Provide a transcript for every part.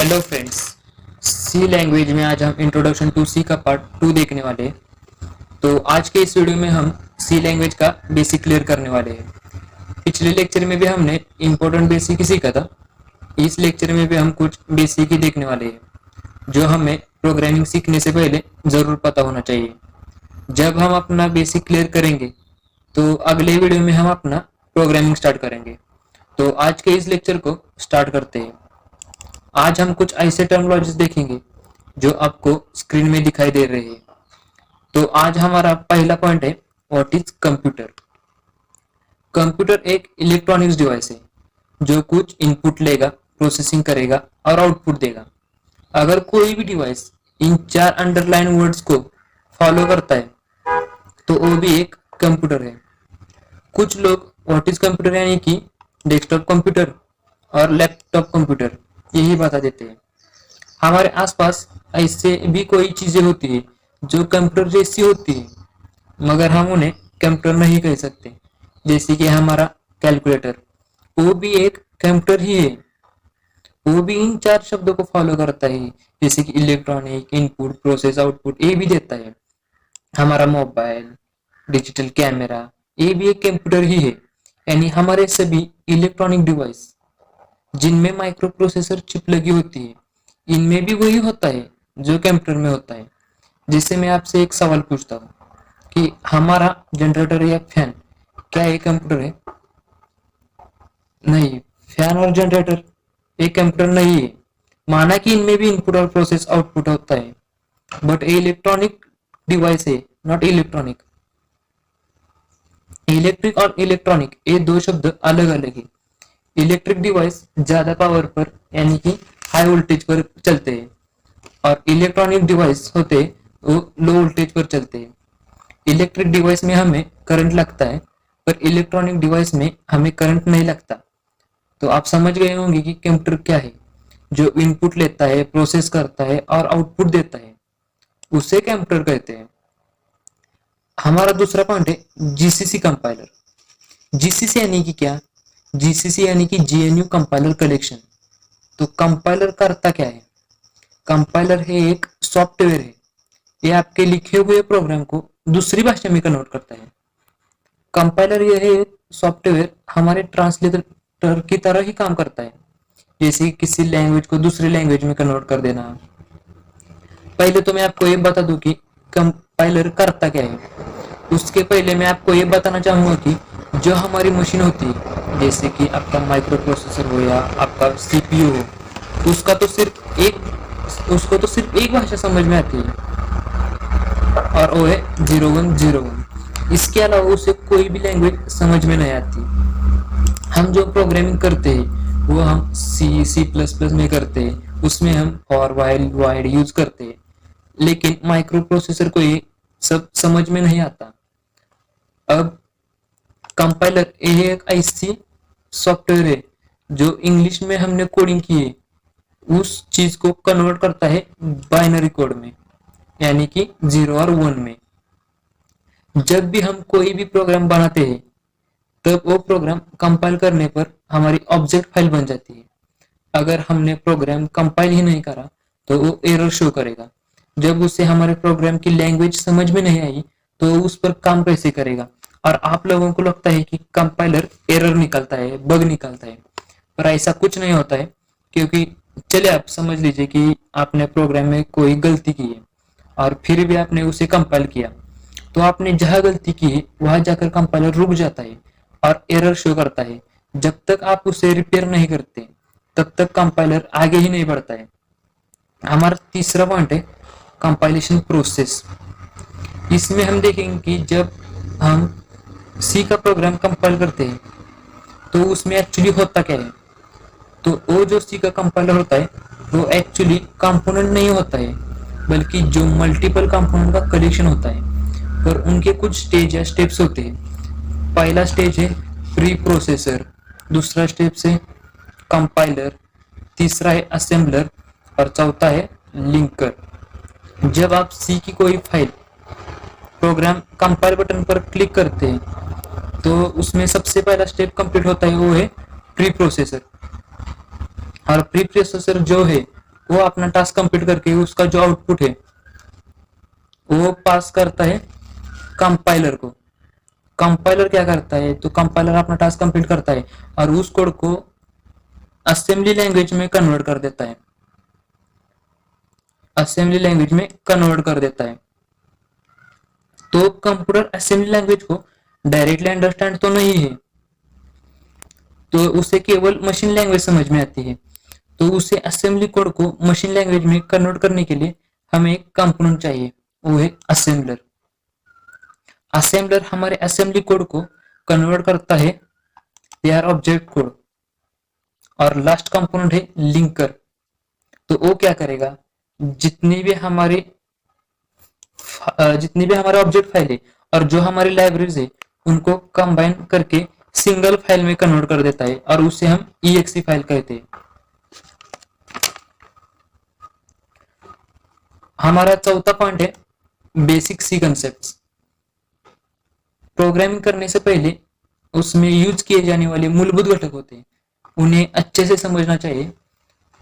Hello friends, सी language में आज हम इंट्रोडक्शन टू सी का पार्ट 2 देखने वाले हैं। तो आज के इस वीडियो में हम सी लैंग्वेज का बेसिक क्लियर करने वाले हैं। पिछले लेक्चर में भी हमने इम्पोर्टेंट बेसिक ही सीखा था। इस लेक्चर में भी हम कुछ बेसिक ही देखने वाले हैं जो हमें प्रोग्रामिंग सीखने से पहले ज़रूर पता होना चाहिए। जब हम अपना बेसिक क्लियर करेंगे तो अगले वीडियो में हम अपना प्रोग्रामिंग स्टार्ट करेंगे। तो आज के इस लेक्चर को स्टार्ट करते हैं। आज हम कुछ ऐसे टर्मिनोलॉजीज देखेंगे जो आपको स्क्रीन में दिखाई दे रहे हैं। तो आज हमारा पहला पॉइंट है, व्हाट इज कंप्यूटर। कंप्यूटर एक इलेक्ट्रॉनिक्स डिवाइस है जो कुछ इनपुट लेगा, प्रोसेसिंग करेगा और आउटपुट देगा। अगर कोई भी डिवाइस इन 4 अंडरलाइन वर्ड्स को फॉलो करता है तो वो भी एक कंप्यूटर है। कुछ लोग व्हाट इज कंप्यूटर यानी कि डेस्कटॉप कंप्यूटर और लैपटॉप कंप्यूटर यही बता देते हैं। हमारे आसपास ऐसे भी कोई चीजें होती है जो कंप्यूटर जैसी होती है मगर हम उन्हें कंप्यूटर नहीं कह सकते, जैसे कि हमारा कैलकुलेटर, वो भी एक कंप्यूटर ही है। वो भी इन 4 शब्दों को फॉलो करता है, जैसे कि इलेक्ट्रॉनिक, इनपुट, प्रोसेस, आउटपुट, ये भी देता है। हमारा मोबाइल, डिजिटल कैमरा, ये भी एक कंप्यूटर ही है। यानी हमारे सभी इलेक्ट्रॉनिक डिवाइस जिनमें माइक्रो प्रोसेसर चिप लगी होती है, इनमें भी वही होता है जो कंप्यूटर में होता है। जिससे मैं आपसे एक सवाल पूछता हूँ कि हमारा जनरेटर या फैन क्या एक कंप्यूटर है? नहीं, फैन और जनरेटर एक कंप्यूटर नहीं है। माना कि इनमें भी इनपुट और प्रोसेस आउटपुट होता है, बट इलेक्ट्रॉनिक डिवाइस है, नॉट इलेक्ट्रॉनिक। इलेक्ट्रिक और इलेक्ट्रॉनिक ये दो शब्द अलग अलग है। इलेक्ट्रिक डिवाइस ज्यादा पावर पर यानी कि हाई वोल्टेज पर चलते हैं और इलेक्ट्रॉनिक डिवाइस होते वो लो वोल्टेज पर चलते हैं। इलेक्ट्रिक डिवाइस में हमें करंट लगता है पर इलेक्ट्रॉनिक डिवाइस में हमें करंट नहीं लगता। तो आप समझ गए होंगे कि कंप्यूटर क्या है। जो इनपुट लेता है, प्रोसेस करता है और आउटपुट देता है, उसे कंप्यूटर कहते हैं। हमारा दूसरा पॉइंट है जीसीसी कंपाइलर। जीसीसी यानी कि क्या? जीसीसी यानी कि जीएनयू कंपाइलर कलेक्शन। तो कंपाइलर करता क्या है? कंपाइलर है एक सॉफ्टवेयर है, ये आपके लिखे हुए प्रोग्राम को दूसरी भाषा में कन्वर्ट करता है। कंपाइलर यह है सॉफ्टवेयर हमारे ट्रांसलेटर की तरह ही काम करता है, जैसे किसी लैंग्वेज को दूसरी लैंग्वेज में कन्वर्ट कर देना। पहले तो मैं आपको ये बता दूं कि कंपाइलर करता क्या है। उसके पहले मैं आपको ये बताना चाहूंगा कि जो हमारी मशीन होती है, जैसे कि आपका माइक्रो प्रोसेसर हो या आपका सीपीयू हो, उसको तो सिर्फ एक भाषा समझ में आती है और वो है 0101। इसके अलावा उसे कोई भी लैंग्वेज समझ में नहीं आती। हम जो प्रोग्रामिंग करते हैं वो हम सी प्लस प्लस में करते हैं, उसमें हम फॉर व्हाइल वॉइड यूज करते हैं, लेकिन माइक्रो प्रोसेसर को ये सब समझ में नहीं आता। अब कंपाइलर ये एक ऐसी सॉफ्टवेयर है जो इंग्लिश में हमने कोडिंग की है उस चीज को कन्वर्ट करता है बाइनरी कोड में, यानी कि 0 और 1 में। जब भी हम कोई भी प्रोग्राम बनाते हैं तब वो प्रोग्राम कंपाइल करने पर हमारी ऑब्जेक्ट फाइल बन जाती है। अगर हमने प्रोग्राम कंपाइल ही नहीं करा तो वो एरर शो करेगा। जब उसे हमारे प्रोग्राम की लैंग्वेज समझ में नहीं आई तो उस पर काम कैसे करेगा? और आप लोगों को लगता है कि कंपाइलर एरर निकलता है, बग निकलता है, पर ऐसा कुछ नहीं होता है। क्योंकि चलिए आप समझ लीजिए कि आपने प्रोग्राम में कोई गलती की है और फिर भी आपने उसे कंपाइल किया, तो आपने जहां गलती की है वहां जाकर कंपाइलर रुक जाता है और एरर शो करता है। जब तक आप उसे रिपेयर नहीं करते तब तक कंपाइलर आगे ही नहीं बढ़ता है। हमारा तीसरा पॉइंट है कंपाइलेशन प्रोसेस। इसमें हम देखेंगे कि जब हम सी का प्रोग्राम कंपाइल करते हैं तो उसमें एक्चुअली होता क्या है। तो वो जो सी का कंपाइलर होता है वो एक्चुअली कंपोनेंट नहीं होता है, बल्कि जो मल्टीपल कंपोनेंट का कलेक्शन होता है। पर उनके कुछ स्टेज या स्टेप्स होते हैं। पहला स्टेज है प्री प्रोसेसर, दूसरा स्टेप है कंपाइलर, तीसरा है असेंबलर और चौथा है लिंकर। जब आप सी की कोई फाइल प्रोग्राम कंपाइल बटन पर क्लिक करते हैं तो उसमें सबसे पहला स्टेप कंप्लीट होता है, वो है प्री प्रोसेसर। और प्री प्रोसेसर जो है वो अपना टास्क कंप्लीट करके उसका जो आउटपुट है वो पास करता है कंपाइलर को। कंपाइलर क्या करता है, तो कंपाइलर अपना टास्क कंप्लीट करता है और उस कोड को असेंबली लैंग्वेज में कन्वर्ट कर देता है, असेंबली लैंग्वेज में कन्वर्ट कर देता है। तो कंप्यूटर असेंबली लैंग्वेज को डायरेक्टली अंडरस्टैंड तो नहीं है, तो उसे केवल मशीन लैंग्वेज समझ में आती है। तो उसे असेंबली कोड को मशीन लैंग्वेज में कन्वर्ट करने के लिए हमें एक कंपोनेंट चाहिए, वो है असेंबलर। असेंबलर हमारे असेंबली कोड को कन्वर्ट करता है पेयर ऑब्जेक्ट कोड। और लास्ट कंपोनेंट है लिंकर। तो वो क्या करेगा, जितनी भी हमारे ऑब्जेक्ट फाइल है और जो हमारी लाइब्रेरीज है उनको कंबाइन करके सिंगल फाइल में कन्वर्ट कर देता है और उसे हम EXE फाइल कहते हैं। हमारा चौथा पॉइंट है बेसिक सी कंसेप्ट्स। प्रोग्रामिंग करने से पहले उसमें यूज किए जाने वाले मूलभूत घटक होते हैं, उन्हें अच्छे से समझना चाहिए।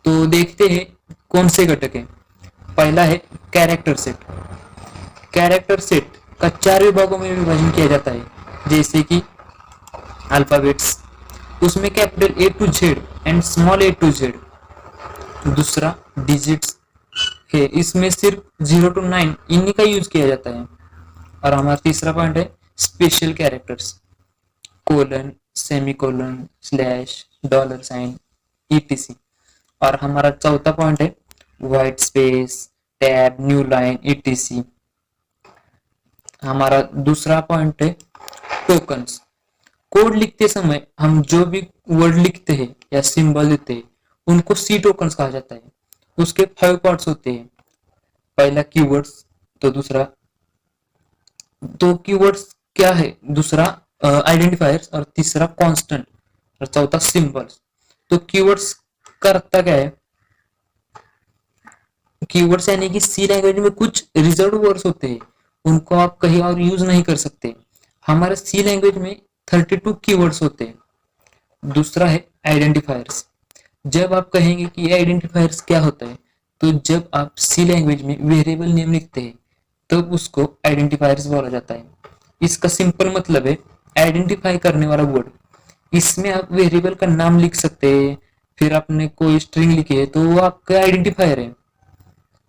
तो देखते हैं कौन से घटक हैं। पहला है कैरेक्टर सेट। कैरेक्टर सेट का 4 विभागों में विभाजन किया जाता है, जैसे कि अल्फाबेट्स, उसमें capital A to Z and small a to Z। दूसरा डिजिट्स है, इसमें सिर्फ 0 to 9 इन्हीं का यूज किया जाता है। और हमारा तीसरा पॉइंट है special characters, colon, semicolon, slash, dollar sign, etc। और हमारा चौथा पॉइंट है white space, tab, new line, etc। हमारा दूसरा पॉइंट है टोकन्स। कोड लिखते समय हम जो भी वर्ड लिखते हैं या सिंबल देते हैं उनको C टोकन्स कहा जाता है। उसके 5 पार्ट्स होते हैं। पहला कीवर्ड्स, तो दूसरा तो कीवर्ड्स क्या है, दूसरा आइडेंटिफायर्स और तीसरा कांस्टेंट और चौथा सिंबल्स। तो कीवर्ड्स करता क्या है, कीवर्ड्स यानी कि C लैंग्वेज में कुछ रिजर्व वर्ड्स होते हैं, उनको आप कहीं और यूज नहीं कर सकते। हमारे C लैंग्वेज में 32 कीवर्ड्स होते हैं। दूसरा है आइडेंटिफायर्स। जब आप कहेंगे कि आइडेंटिफायर्स क्या होता है, तो जब आप C लैंग्वेज में वेरिएबल नेम लिखते हैं तब उसको आइडेंटिफायर्स बोला जाता है। इसका सिंपल मतलब है आइडेंटिफाई करने वाला वर्ड। इसमें आप वेरिएबल का नाम लिख सकते हैं, फिर आपने कोई स्ट्रिंग लिखी है तो वो आपका आइडेंटिफायर है।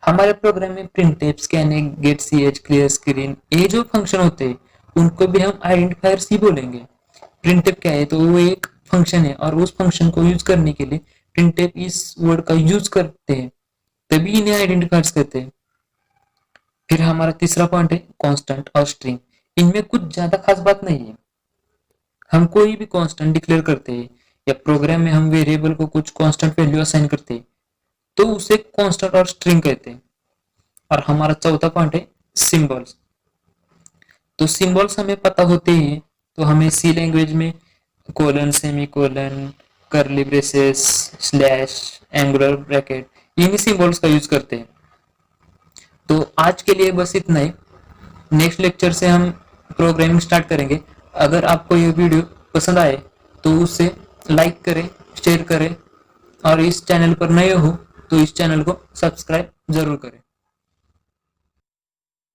हमारे प्रोग्राम में printf, scan, get ch, clear screen, ये जो फंक्शन होते हैं उनको भी हम आइडेंटिफायर्स ही बोलेंगे। प्रिंटफ क्या है, तो वो एक फंक्शन है और उस फंक्शन को यूज करने के लिए प्रिंटफ इस वर्ड का यूज करते हैं, तभी इन्हें आइडेंटिफायर्स कहते हैं। फिर हमारा तीसरा पॉइंट है कांस्टेंट और स्ट्रिंग। इनमें कुछ ज्यादा खास बात नहीं है। हम कोई भी कांस्टेंट डिक्लेयर करते हैं या प्रोग्राम में हम वेरिएबल को कुछ कांस्टेंट वैल्यू असाइन करते हैं तो उसे कांस्टेंट और स्ट्रिंग कहते हैं। और हमारा चौथा पॉइंट है सिंबल्स। तो सिंबल्स हमें पता होते हैं, तो हमें C लैंग्वेज में colon, semicolon, curly braces, slash, angular bracket, इन्हीं सिंबल्स का यूज करते हैं। तो आज के लिए बस इतना ही। नेक्स्ट लेक्चर से हम प्रोग्रामिंग स्टार्ट करेंगे। अगर आपको ये वीडियो पसंद आए तो उसे लाइक करें, शेयर करें और इस चैनल पर नए हो तो इस चैनल को सब्सक्राइब जरूर करें।